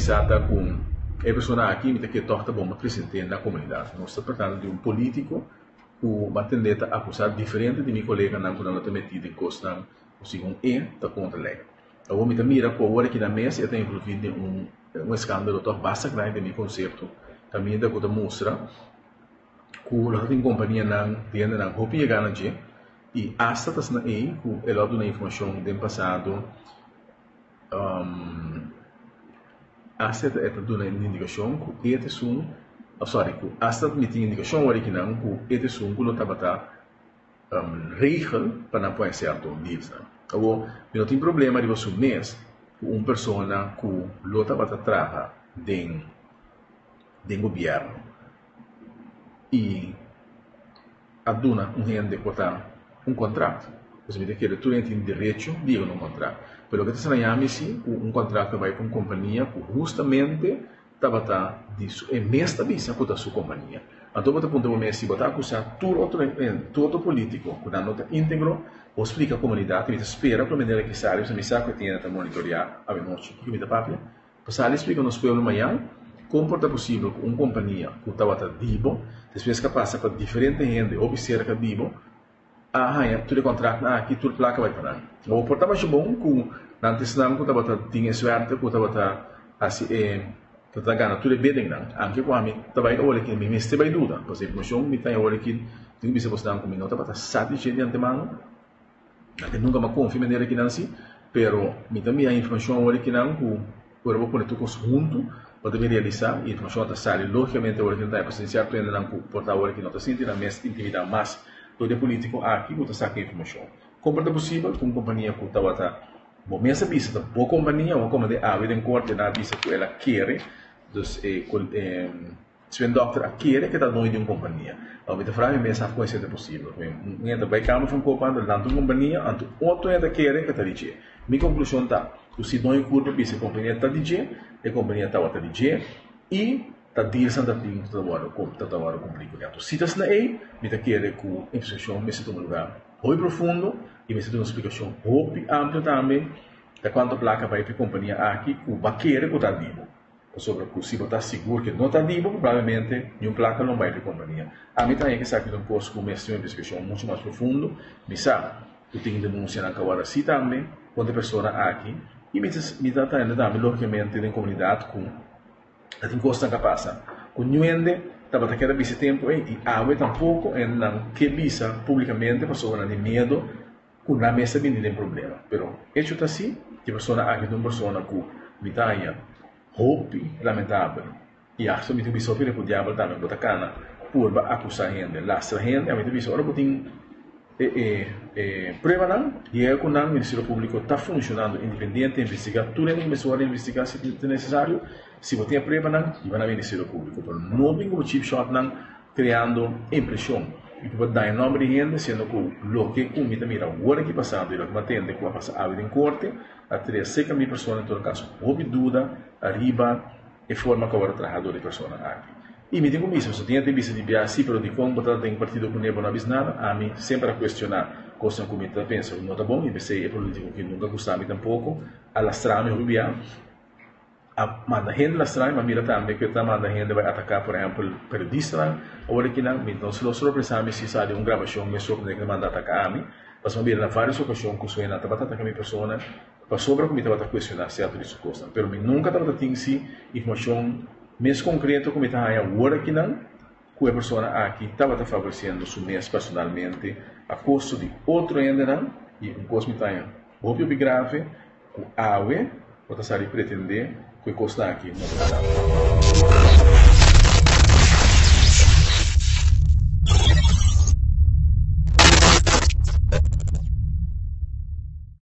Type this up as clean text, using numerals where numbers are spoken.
realizada com a pessoa aqui que torta bom presente na comunidade. Nós estamos tratando de um político que atende a acusar diferente de meu colega não quando está metido em costa um está contra a lei. Eu vou me mira com a hora que na mesa está envolvido em um escândalo tão básico de meu conceito. Também da coisa mostra que a companhia não tem não roupa e ganha e hasta tas na que ela dá informação do passado hasta esta dá indicação que este som hasta me tem indicação original que este som que não estava regel para não pôr certo deals não não tem problema de você mês uma pessoa que não estava trabalhando do governo e aduna gente botar contrato. Você me que tu tem direito de um contrato. Pero que está na sim, contrato vai com uma companhia que justamente estava disso é mesmo bisa com a sua companhia. Então você ponto mesmo botar acusar todo político que não está íntegro, ou explica a comunidade, você espera para maneira que sabe, você me sabe que tem que monitorear, a memória que me dá papel. Passar explica nos pueblos amanhã como é possível que uma companhia que estava dibo, depois que passa para diferente gente observa que dibo, tudo contrato aqui tudo placa vai parar. O portava bom que antes não que estava tinha suerte que estava assim que estava ganhando tudo bem não. Anche com a mim estava aí olha que me este vai dúvida, por exemplo, eu me tenho olha que tem que se você não comigo estava satisfeito de antemano. Até nunca me confio maneira que não assim, pero me também a informação olha que não que por vou pôr tudo junto para realizar e a informação está saindo logicamente olha que não está presenciar tu ainda não portar olha que não está sentindo a mesma intimidade mais todo político aqui que está sacando informação. Como é possível que uma companhia que estava bom mesmo visa da boa companhia ou como de haver em corte na visa que ela quer dos se um doutor quer que está dono de uma companhia. A vida frase mesmo a coisa é possível. Ainda vai cá mas um pouco anda lá uma companhia anto outro ainda quer que está dizer. Minha conclusão está o se dono curva visa a companhia está dizer a companhia está dizer e tá dirsan da ting tawaro complicado. Se das na aí, me tá querer com informação me se toma lugar muito profundo e me se uma explicação muito ampla também da quanto placa vai para a companhia aqui que vai querer que tá vivo. Sobre que se botar seguro que não está vivo, provavelmente nenhuma placa não vai para a companhia. A mim também que sabe que não posso começar uma investigação muito mais profundo, me sabe que tem denúncia na Kawara si também, quando a pessoa aqui e me está também logicamente em comunidade com tem costa que passa. Com Nuende, estava naquela visa tempo e água tampouco não que visa publicamente pessoa de medo com na mesa vindo tem problema. Pero hecho está assim, que pessoa aqui de uma pessoa que me tenha hope lamentável e acho que me visa para o diabo também botar cana por acusar gente, lastra gente, a mim visa ora botin prova não e é que o Ministério Público está funcionando independente, investigar tudo em começar a investigar se é necessário. Se você tem prova não, e vai ao Ministério Público, mas não vem como chip shot não criando impressão. E pode dar em nome de gente, sendo que o que comita mira o ano que passado, e o que atende que vai passar a vida em corte, a 3.000 pessoas em todo caso, houve dúvida, arriba, e forma que agora trabalhador de pessoa aqui. E me digo isso, se tem vista de biasi, pero de como botar em partido com nebo não nada, a mim sempre a questionar, coisa que me pensa, não está bom, e pensei é político que nunca gostava tampouco, alastrame o biá, manda gente lastrar, mas mira também que a manda gente vai atacar, por exemplo, periodista, ou que não, então se nós pensamos se sai uma gravação, me sobre que manda atacar a mim, mas vamos ver na várias ocasiões que suena, estava atacando a minha pessoa, para sobre como estava a questionar certo disso coisa, pero me nunca estava tendo informação mais concreta como está aí agora que não, que a pessoa aqui estava favorecendo o mês personalmente a custo de outro ainda não, e um custo que está muito grave, o AUE, pode estar pretender que custa aqui no